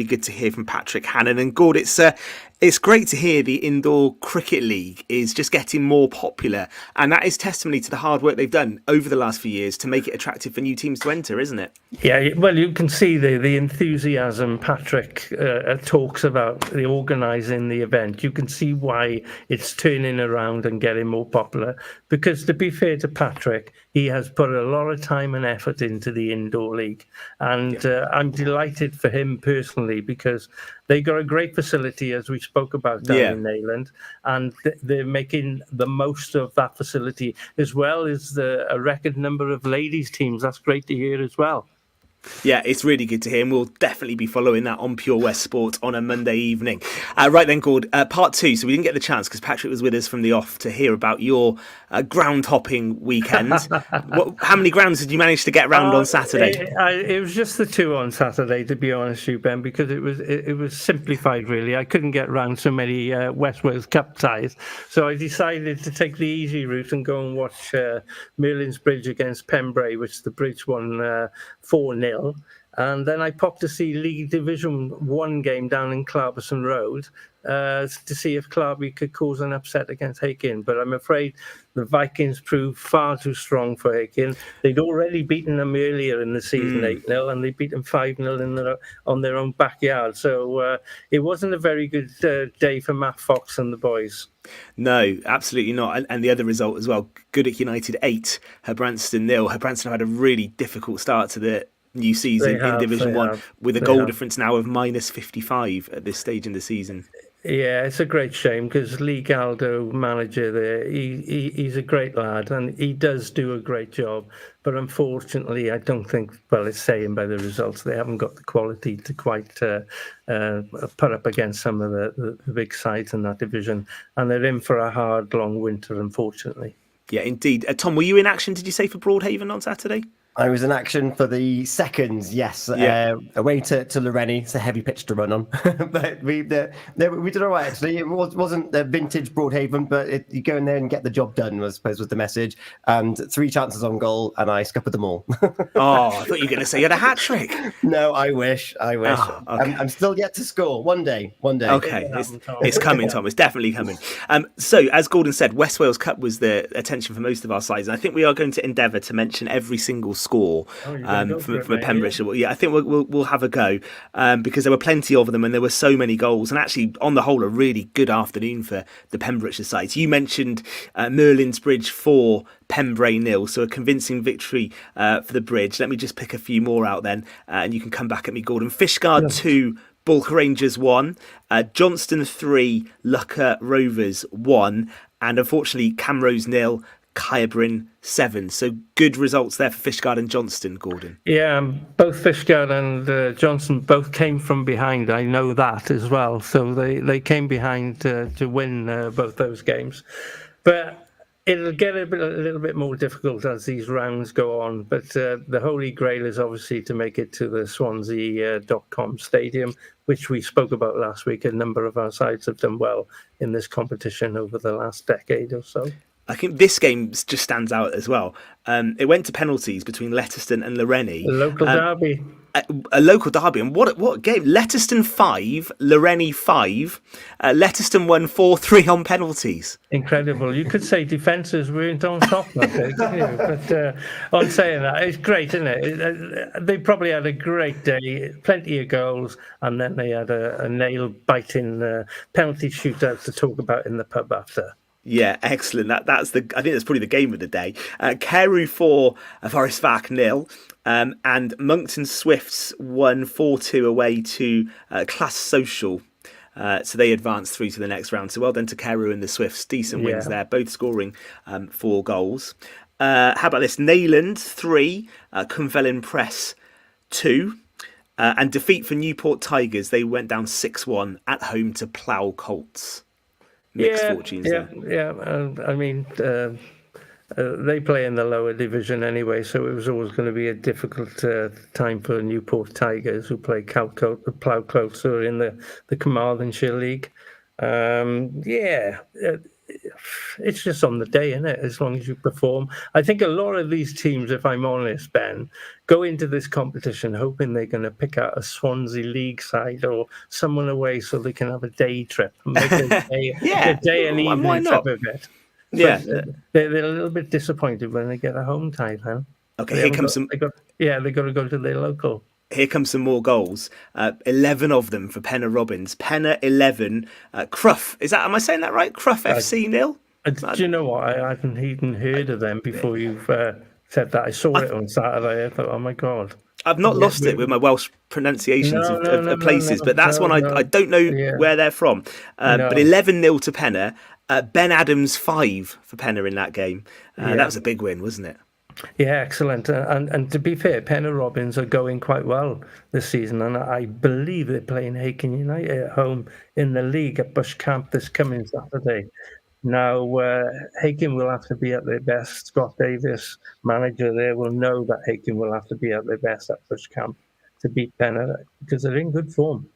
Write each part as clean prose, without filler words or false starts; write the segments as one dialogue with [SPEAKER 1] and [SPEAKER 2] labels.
[SPEAKER 1] good to hear from Patrick Hannon. And Gord, it's great to hear the Indoor Cricket League is just getting more popular. And that is testimony to the hard work they've done over the last few years to make it attractive for new teams to enter, isn't it?
[SPEAKER 2] Yeah, well, you can see the enthusiasm Patrick talks about the organising the event. You can see why it's turning around and getting more popular. Because to be fair to Patrick, he has put a lot of time and effort into the Indoor League. And I'm delighted for him personally because they got a great facility, as we spoke about down in Neyland, and they're making the most of that facility, as well as a record number of ladies' teams. That's great to hear as well.
[SPEAKER 1] Yeah, it's really good to hear, and we'll definitely be following that on Pure West Sport on a Monday evening. Right then, Gord, part two. So we didn't get the chance because Patrick was with us from the off to hear about your ground hopping weekend. How many grounds did you manage to get round on Saturday?
[SPEAKER 2] It was just the two on Saturday, to be honest with you, Ben, because it was simplified, really. I couldn't get round so many West Wales Cup ties, so I decided to take the easy route and go and watch Merlin's Bridge against Pembrokeshire, which the Bridge won 4-0. And then I popped to see League Division 1 game down in Clarbesson Road to see if Clarby could cause an upset against Hakin. But I'm afraid the Vikings proved far too strong for Hakin. They'd already beaten them earlier in the season 8-0, and they beat them 5-0 on their own backyard. So it wasn't a very good day for Matt Fox and the boys.
[SPEAKER 1] No, absolutely not. And the other result as well, Goodwick United 8, Herbrandston 0. Herbrandston have had a really difficult start to the new season in Division 1 with a goal difference now of minus 55 at this stage in the season.
[SPEAKER 2] Yeah, it's a great shame because Lee Galdo, manager there, he's a great lad and he does do a great job. But unfortunately, I don't think, well, it's saying by the results, they haven't got the quality to quite put up against some of the big sides in that division. And they're in for a hard, long winter, unfortunately.
[SPEAKER 1] Yeah, indeed. Tom, were you in action, did you say, for Broadhaven on Saturday?
[SPEAKER 3] I was in action for the seconds, yes. Away to Loreni. It's a heavy pitch to run on. But we did all right, actually. It wasn't the vintage Broadhaven, but you go in there and get the job done, I suppose, was the message. And 3 chances on goal, and I scuppered them all.
[SPEAKER 1] Oh, I thought you were going to say you had a hat-trick.
[SPEAKER 3] No, I wish.
[SPEAKER 1] Oh, okay.
[SPEAKER 3] I'm still yet to score. One day.
[SPEAKER 1] Okay, it's coming, Tom. It's definitely coming. So, as Gordon said, West Wales Cup was the attention for most of our sides. And I think we are going to endeavour to mention every single score from a Pembrokeshire. Yeah, I think we'll have a go because there were plenty of them and there were so many goals. And actually, on the whole, a really good afternoon for the Pembrokeshire sides. You mentioned Merlin's Bridge 4, Pembrokeshire 0, so a convincing victory for the Bridge. Let me just pick a few more out then, and you can come back at me, Gordon. Fishguard 2, Bulk Rangers 1, Johnston 3, Lucca Rovers 1, and unfortunately Camrose 0, Kyabrin 7. So good results there for Fishguard and Johnston, Gordon.
[SPEAKER 2] Yeah, both Fishguard and Johnston both came from behind. I know that as well. So they came behind to win both those games. But it'll get a little bit more difficult as these rounds go on. But the Holy Grail is obviously to make it to the Swansea.com Stadium, which we spoke about last week. A number of our sides have done well in this competition over the last decade or so.
[SPEAKER 1] I think this game just stands out as well. It went to penalties between Letterston and Loreni.
[SPEAKER 2] A local derby.
[SPEAKER 1] A local derby. And what game? Letterston 5, Loreni 5. Letterston won 4-3 on penalties.
[SPEAKER 2] Incredible. You could say defences weren't on top that day, couldn't you? But on saying that, it's great, isn't it? They probably had a great day, plenty of goals, and then they had a nail-biting penalty shootout to talk about in the pub after.
[SPEAKER 1] Yeah, excellent. I think that's probably the game of the day. Carew 4, Forest Vac 0, and Moncton Swifts won 4-2 away to Class Social. So they advanced through to the next round. So well done to Carew and the Swifts. Decent wins there, both scoring 4 goals. How about this? Neyland 3, Cumfellin Press 2. And defeat for Newport Tigers. They went down 6-1 at home to Plough Colts. Mixed fortunes there.
[SPEAKER 2] Yeah. I mean, they play in the lower division anyway, so it was always going to be a difficult time for Newport Tigers, who play Plough Colts, who are in the Carmarthenshire League. it's just on the day, isn't it? As long as you perform. I think a lot of these teams, if I'm honest, Ben, go into this competition hoping they're going to pick out a Swansea League side or someone away so they can have a day trip and make a day and
[SPEAKER 1] why
[SPEAKER 2] evening
[SPEAKER 1] not?
[SPEAKER 2] trip of it.
[SPEAKER 1] Yeah.
[SPEAKER 2] But they're a little bit disappointed when they get a home tie, then.
[SPEAKER 1] Okay, here comes
[SPEAKER 2] they got to go to their local.
[SPEAKER 1] Here comes some more goals. 11 of them for Penna Robbins. Penna 11. Cruff. Am I saying that right? Cruff FC 0?
[SPEAKER 2] Do you know what? I hadn't even heard of them before you've said that. I saw it on Saturday. I thought, oh my God.
[SPEAKER 1] I've not lost it with my Welsh pronunciations of places, but that's one I don't know where they're from. But 11-0 to Penna. Ben Adams 5 for Penna in that game. That was a big win, wasn't it?
[SPEAKER 2] Yeah, excellent. And to be fair, Penna Robbins are going quite well this season, and I believe they're playing Hakin United at home in the league at Bush Camp this coming Saturday. Now, Hakin will have to be at their best. Scott Davis, manager there, will know that Hakin will have to be at their best at Bush Camp to beat Penna because they're in good form.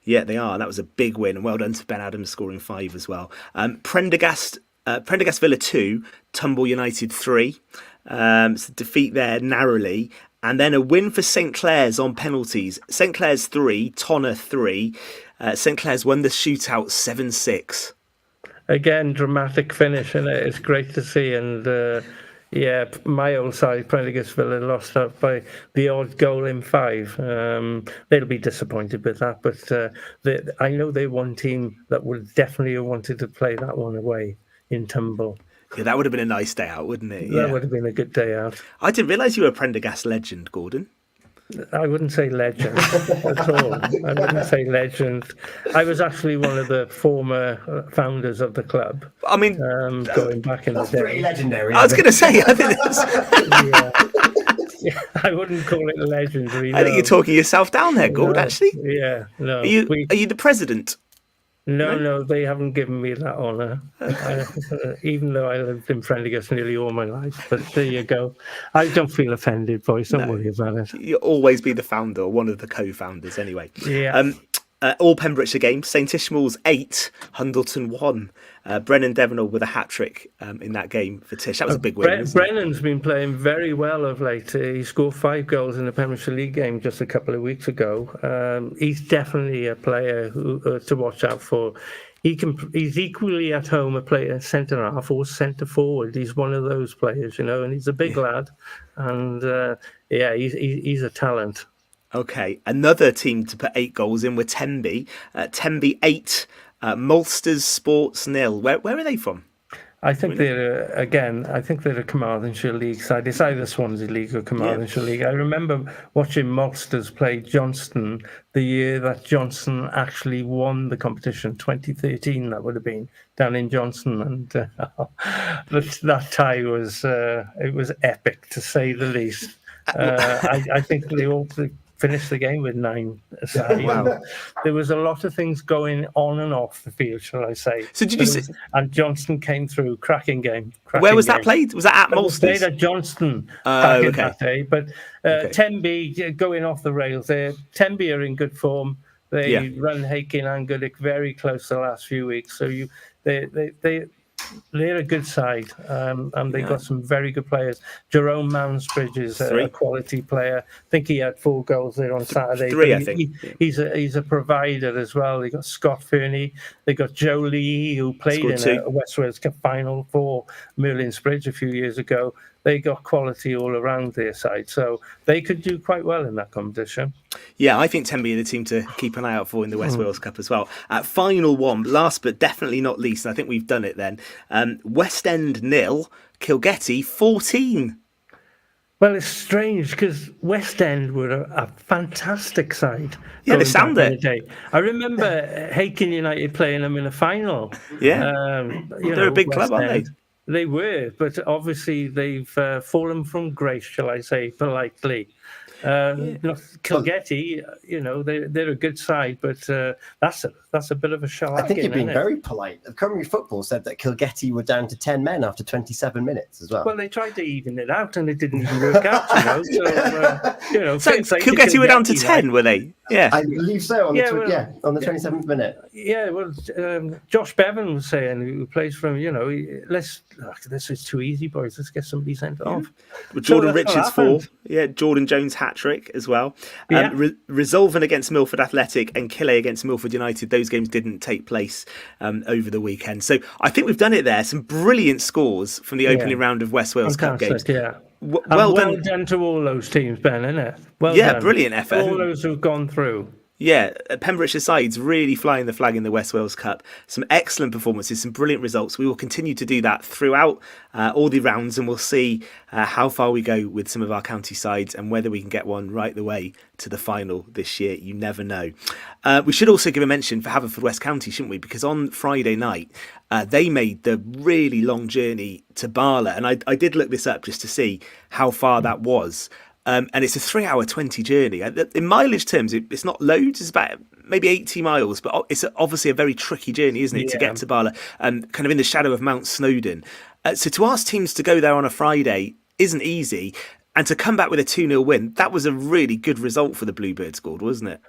[SPEAKER 1] Yeah, they are. That was a big win, and well done to Ben Adams scoring 5 as well. Prendergast Villa 2, Tumble United 3. So defeat there narrowly, and then a win for St Clair's on penalties. St Clair's 3, Tonner 3. St Clair's won the shootout 7-6.
[SPEAKER 2] Again, dramatic finish, and it's great to see. And my old side, Prendergast Villa, lost out by the odd goal in 5. They'll be disappointed with that, but I know they're one team that would definitely have wanted to play that one away in Tumble.
[SPEAKER 1] Yeah, that would have been a nice day out, wouldn't it?
[SPEAKER 2] That would have been a good day out.
[SPEAKER 1] I didn't realise you were a Prendergast legend, Gordon.
[SPEAKER 2] I wouldn't say legend at all. I wouldn't say legend. I was actually one of the former founders of the club.
[SPEAKER 1] I mean,
[SPEAKER 2] going back in the day.
[SPEAKER 3] Pretty legendary.
[SPEAKER 1] I was going to say, I think it's...
[SPEAKER 2] Yeah, I wouldn't call it legendary.
[SPEAKER 1] I think you're talking yourself down there, Gord, actually.
[SPEAKER 2] Yeah, no.
[SPEAKER 1] Are you the president?
[SPEAKER 2] No, they haven't given me that honour, even though I lived in Prendergast nearly all my life. But there you go. I don't feel offended, boys. Don't worry about it.
[SPEAKER 1] You'll always be the founder, or one of the co-founders anyway.
[SPEAKER 2] Yeah.
[SPEAKER 1] All Pembrokeshire games. St Ishmael's 8, Hundleton 1. Brennan Devenall with a hat-trick in that game for Tish. That was a big win.
[SPEAKER 2] Brennan's been playing very well of late. He scored 5 goals in the Pembrokeshire League game just a couple of weeks ago. He's definitely a player who to watch out for. He's equally at home a player centre half or centre forward. He's one of those players, and he's a big lad. And he's a talent.
[SPEAKER 1] Okay, another team to put 8 goals in were Tenby. Tenby 8, Malsters Sports 0. Where are they from?
[SPEAKER 2] I think they're a Carmarthenshire League side. It's either Swansea League or Carmarthenshire League. I remember watching Malsters play Johnston the year that Johnston actually won the competition, 2013 that would have been, down in Johnston. And that tie was epic, to say the least. I think they all finished the game with 9 aside.
[SPEAKER 1] Wow.
[SPEAKER 2] There was a lot of things going on and off the field, shall I say.
[SPEAKER 1] So did you see?
[SPEAKER 2] And Johnston came through, cracking game.
[SPEAKER 1] Where was that played? Was that at Malsters?
[SPEAKER 2] Played at Johnston back in that day. But Tenby, going off the rails there, Tenby are in good form. They run Hakin and Goodwick very close the last few weeks. So they're a good side, and they got some very good players. Jerome Mansbridge is a quality player. I think he had 4 goals there on Saturday.
[SPEAKER 1] 3, I think.
[SPEAKER 2] He's a provider as well. They got Scott Fernie. They got Joe Lee, who played in a West Wales Cup final for Merlin's Bridge a few years ago. They got quality all around their side, so they could do quite well in that competition.
[SPEAKER 1] Yeah, I think Tenby are the team to keep an eye out for in the West Wales Cup as well. Final one, last but definitely not least, and I think we've done it then. West End 0, Kilgetty 14.
[SPEAKER 2] Well, it's strange because West End were a fantastic side.
[SPEAKER 1] Yeah, they sound it.
[SPEAKER 2] I remember Hakin United playing them in a final.
[SPEAKER 1] Yeah, they're a big club, aren't they?
[SPEAKER 2] They were, but obviously they've fallen from grace, shall I say, politely. Kilgetty, they're a good side, but that's a bit of a shell.
[SPEAKER 3] I think you're being very polite. Cymru Football said that Kilgetty were down to 10 men after 27 minutes as well.
[SPEAKER 2] Well, they tried to even it out, and it didn't even work out. So
[SPEAKER 1] Kilgetty were down to 10, were they? Yeah,
[SPEAKER 3] I believe so. On the 27th minute.
[SPEAKER 2] Yeah, well, Josh Bevan was saying, who plays from, this is too easy, boys. Let's get somebody sent off.
[SPEAKER 1] Well, Jordan Richards 4. Yeah, Jordan Jones hat-trick as well. Resolven against Milford Athletic and Kille against Milford United. Those games didn't take place over the weekend. So I think we've done it there. Some brilliant scores from the opening round of West Wales Cup games.
[SPEAKER 2] Yeah.
[SPEAKER 1] Well
[SPEAKER 2] done to all those teams, Ben, isn't it? Well done.
[SPEAKER 1] Brilliant effort.
[SPEAKER 2] All those who've gone through.
[SPEAKER 1] Yeah, Pembrokeshire sides really flying the flag in the West Wales Cup. Some excellent performances, some brilliant results. We will continue to do that throughout all the rounds, and we'll see how far we go with some of our county sides and whether we can get one right the way to the final this year. You never know. We should also give a mention for Haverfordwest County, shouldn't we? Because on Friday night, they made the really long journey to Barla, and I did look this up just to see how far that was. And it's a 3-hour 20 journey. In mileage terms, it's not loads. It's about maybe 80 miles, but it's obviously a very tricky journey, isn't it, to get to Barla, kind of in the shadow of Mount Snowdon. So to ask teams to go there on a Friday isn't easy. And to come back with a 2-0 win, that was a really good result for the Bluebirds, Gord, wasn't it?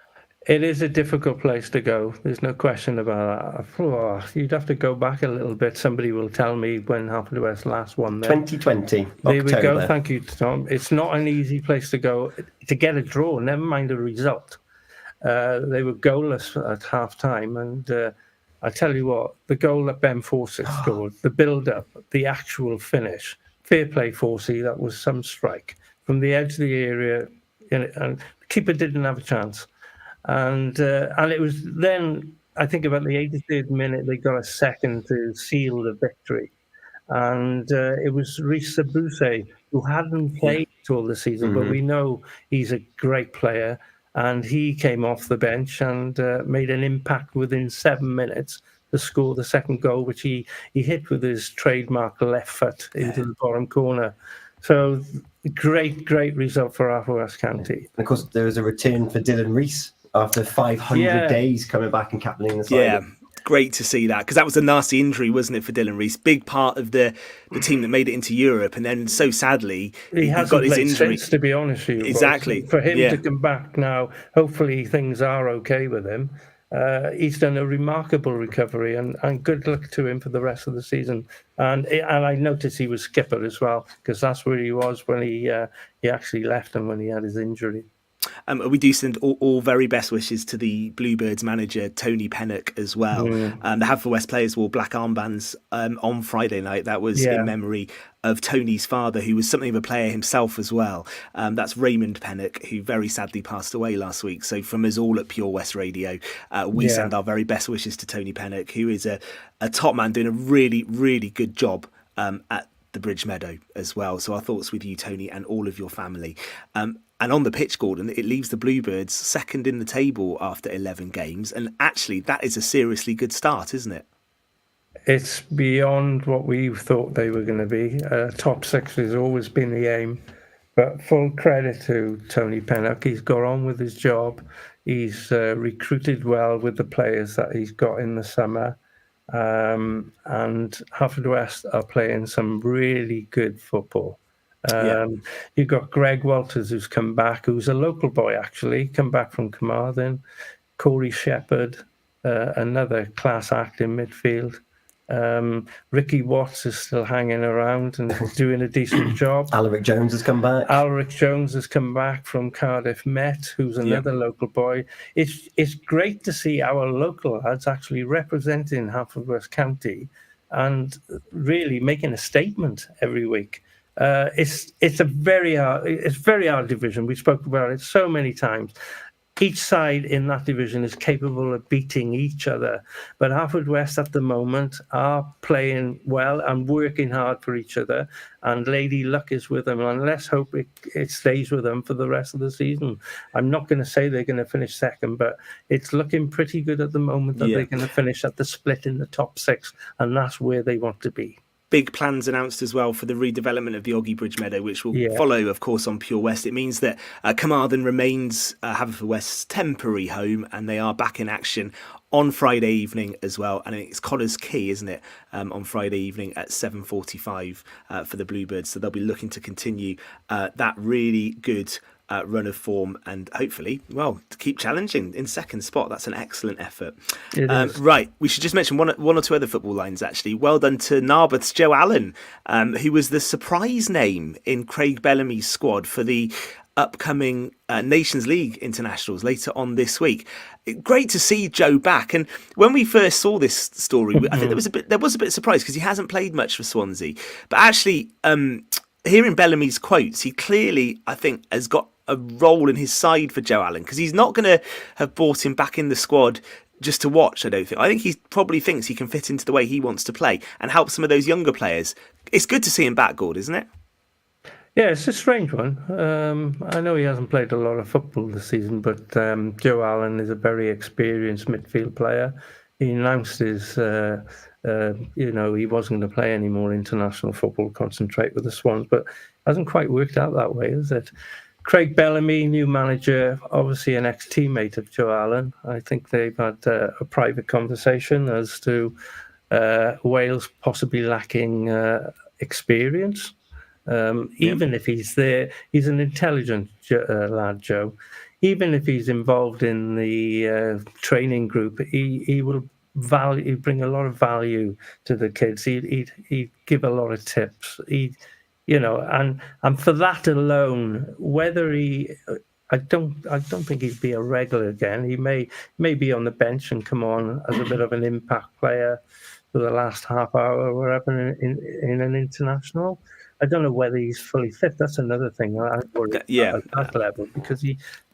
[SPEAKER 2] It is a difficult place to go. There's no question about that. Oh, you'd have to go back a little bit. Somebody will tell me when Haverfordwest last won there.
[SPEAKER 3] 2020,
[SPEAKER 2] There we go. Thank you, Tom. It's not an easy place to go to get a draw, never mind a result. They were goalless at half-time, and I tell you what, the goal that Ben Fawcett scored, the build-up, the actual finish, fair play, Fawcett, that was some strike. From the edge of the area, and the keeper didn't have a chance. And it was then, I think about the 83rd minute, they got a second to seal the victory. And it was Rhys Sabuse, who hadn't played all the season, but we know he's a great player. And he came off the bench and made an impact within 7 minutes to score the second goal, which he hit with his trademark left foot into the bottom corner. So great result for Haverfordwest County.
[SPEAKER 3] And of course, there was a return for Dylan Rees after 500 days coming back and captaining the side.
[SPEAKER 1] Yeah, great to see that, because that was a nasty injury, wasn't it, for Dylan Rees? Big part of the team that made it into Europe, and then so sadly
[SPEAKER 2] he got his injury. Since, to be honest with you,
[SPEAKER 1] exactly.
[SPEAKER 2] For him to come back now, hopefully things are okay with him. He's done a remarkable recovery, and good luck to him for the rest of the season. And I noticed he was skipper as well, because that's where he was when he actually left and when he had his injury.
[SPEAKER 1] We do send all very best wishes to the Bluebirds manager, Tony Pennock, as well. The Haverfordwest players wore black armbands on Friday night. That was in memory of Tony's father, who was something of a player himself as well. That's Raymond Pennock, who very sadly passed away last week. So from us all at Pure West Radio, we send our very best wishes to Tony Pennock, who is a top man doing a really, really good job at the Bridge Meadow as well. So our thoughts with you, Tony, and all of your family. And on the pitch, Gordon, it leaves the Bluebirds second in the table after 11 games. And actually, that is a seriously good start, isn't it?
[SPEAKER 2] It's beyond what we thought they were going to be. Top six has always been the aim. But full credit to Tony Pennock. He's got on with his job. He's recruited well with the players that he's got in the summer. And Haverfordwest are playing some really good football. You've got Greg Walters, who's come back, who's a local boy, actually, come back from Carmarthen. Corey Shepherd, another class act in midfield. Ricky Watts is still hanging around and doing a decent job.
[SPEAKER 3] Alaric Jones has come back.
[SPEAKER 2] Alaric Jones has come back from Cardiff Met, who's another local boy. It's great to see our local lads actually representing Haverfordwest County and really making a statement every week. It's a very hard division. We spoke about it so many times. Each side in that division is capable of beating each other, but Haverfordwest at the moment are playing well and working hard for each other, and Lady Luck is with them, and let's hope it stays with them for the rest of the season. I'm not going to say they're going to finish second, but it's looking pretty good at the moment that they're going to finish at the split in the top six, and that's where they want to be.
[SPEAKER 1] big plans announced as well for the redevelopment of the Oggy Bridge Meadow, which will follow, of course, on Pure West. It means that Carmarthen remains Haverfordwest's temporary home, and they are back in action on Friday evening as well. And it's Connors Quay, isn't it, on Friday evening at 7:45 for the Bluebirds. So they'll be looking to continue that really good run of form, and hopefully, well, to keep challenging in second spot. That's an excellent effort. Right, we should just mention one or two other football lines, actually. Well done to Narberth's Joe Allen, who was the surprise name in Craig Bellamy's squad for the upcoming Nations League internationals later on this week. Great to see Joe back. And when we first saw this story, I think there was a bit of surprise because he hasn't played much for Swansea. But actually, hearing Bellamy's quotes, he clearly, I think, has got a role in his side for Joe Allen, because he's not going to have brought him back in the squad just to watch, I don't think. I think he probably thinks he can fit into the way he wants to play and help some of those younger players. It's good to see him back, Gord, isn't it?
[SPEAKER 2] Yeah, it's a strange one. I know he hasn't played a lot of football this season, but Joe Allen is a very experienced midfield player. He announced his, he wasn't going to play any more international football, concentrate with the Swans, but it hasn't quite worked out that way, has it? Craig Bellamy, new manager, obviously an ex-teammate of Joe Allen. I think they've had a private conversation as to Wales possibly lacking experience. Even if he's there, he's an intelligent lad, Joe. Even if he's involved in the training group, he will bring a lot of value to the kids. He'd give a lot of tips. And for that alone, whether I don't think he'd be a regular again. He may be on the bench and come on as a bit of an impact player for the last half hour or whatever in an international. I don't know whether he's fully fit. That's another thing. I'm worried at that level, because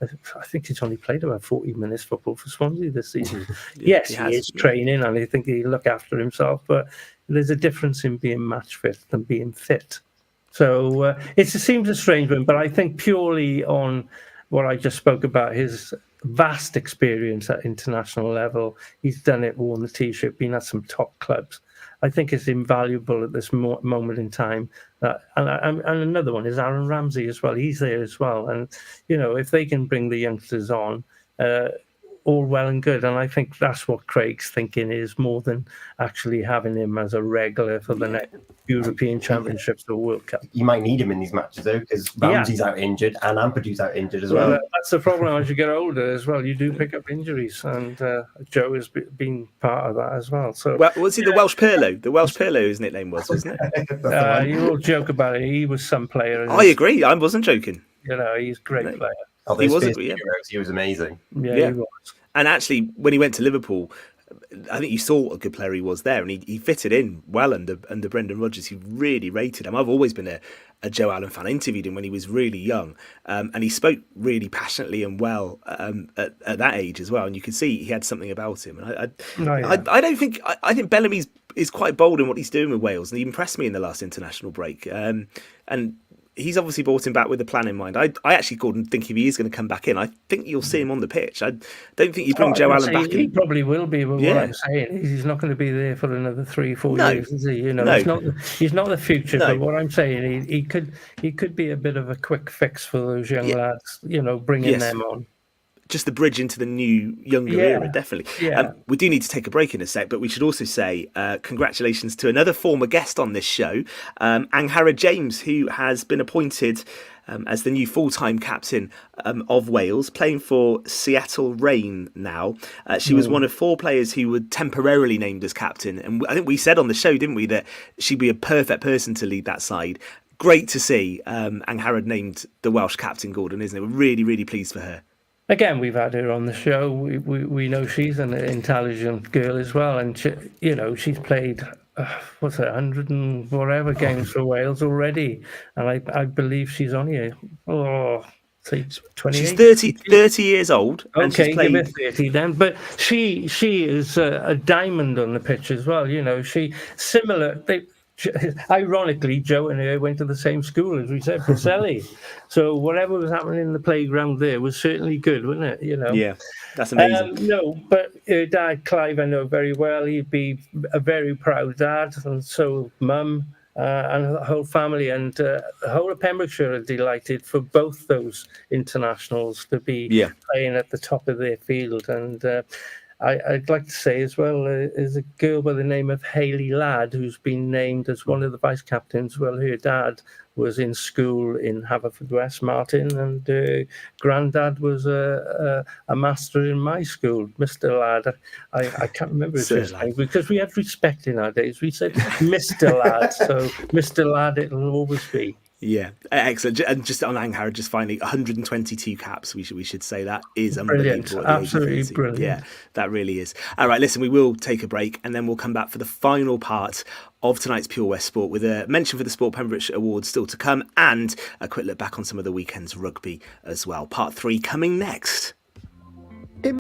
[SPEAKER 2] I think he's only played about 40 minutes football for Swansea this season. Yes, he is training, and I think he'll look after himself, but there's a difference in being match fit than being fit. So it seems a strange one, but I think purely on what I just spoke about, his vast experience at international level, he's done it, worn the T-shirt, been at some top clubs. I think it's invaluable at this moment in time. And another one is Aaron Ramsey as well. He's there as well. And, if they can bring the youngsters on, all well and good. And I think that's what Craig's thinking is, more than actually having him as a regular for the next European Championships or World Cup.
[SPEAKER 3] You might need him in these matches, though, because Ramsey's out injured and Ampadu's out injured as well.
[SPEAKER 2] That's the problem as you get older as well. You do pick up injuries, and Joe has been part of that as well. So,
[SPEAKER 1] was he the Welsh Pirlo? The Welsh Pirlo, his nickname was, wasn't it?
[SPEAKER 2] You all joke about it. He was some player.
[SPEAKER 1] I agree. I wasn't joking.
[SPEAKER 2] He's a great player.
[SPEAKER 3] Oh, he was amazing.
[SPEAKER 2] Yeah, he was.
[SPEAKER 1] And actually, when he went to Liverpool, I think you saw what a good player he was there, and he fitted in well under Brendan Rodgers, who really rated him. I've always been a Joe Allen fan. I interviewed him when he was really young, and he spoke really passionately and well at that age as well. And you could see he had something about him. And I think Bellamy is quite bold in what he's doing with Wales, and he impressed me in the last international break. And he's obviously brought him back with a plan in mind. I actually, Gordon, think if he is going to come back in, I think you'll see him on the pitch. I don't think you bring Joe Allen back in.
[SPEAKER 2] He probably will be, but what I'm saying is he's not going to be there for another 3-4 years, is he? He's not the future. No. But what I'm saying, he could be a bit of a quick fix for those young lads. Bringing them on.
[SPEAKER 1] Just the bridge into the new, younger era, definitely.
[SPEAKER 2] Yeah.
[SPEAKER 1] We do need to take a break in a sec, but we should also say congratulations to another former guest on this show, Angharad James, who has been appointed as the new full-time captain of Wales, playing for Seattle Reign now. She was one of 4 players who were temporarily named as captain, and I think we said on the show, didn't we, that she'd be a perfect person to lead that side. Great to see Angharad named the Welsh captain, Gordon, isn't it? We're really, really pleased for her.
[SPEAKER 2] Again, we've had her on the show. We know she's an intelligent girl as well, and she's played 100 and whatever games for Wales already, and I believe she's only 28.
[SPEAKER 1] She's 30 years old. And
[SPEAKER 2] okay,
[SPEAKER 1] she's played...
[SPEAKER 2] give her 30 then. But she is a diamond on the pitch as well. She similar. Ironically, Joe and I went to the same school, as we said, Preseli. So whatever was happening in the playground there was certainly good, wasn't it?
[SPEAKER 1] Yeah, that's amazing.
[SPEAKER 2] No, but Dad Clive, I know very well. He'd be a very proud dad, and so Mum and the whole family, and the whole of Pembrokeshire are delighted for both those internationals to be playing at the top of their field. And I'd like to say as well, there's a girl by the name of Hayley Ladd who's been named as one of the vice captains. Well, her dad was in school in Haverfordwest, Martin, and granddad was a master in my school, Mr. Ladd. I can't remember his first name because we had respect in our days. We said Mr. Ladd, so Mr. Ladd it'll always be.
[SPEAKER 1] Yeah, excellent. And just on Angharad, just finally, 122 caps. We should say that is unbelievable.
[SPEAKER 2] Brilliant, absolutely brilliant.
[SPEAKER 1] Yeah, that really is. All right, listen, we will take a break and then we'll come back for the final part of tonight's Pure West Sport with a mention for the Sport Pembrokeshire Awards still to come and a quick look back on some of the weekend's rugby as well. Part 3 coming next.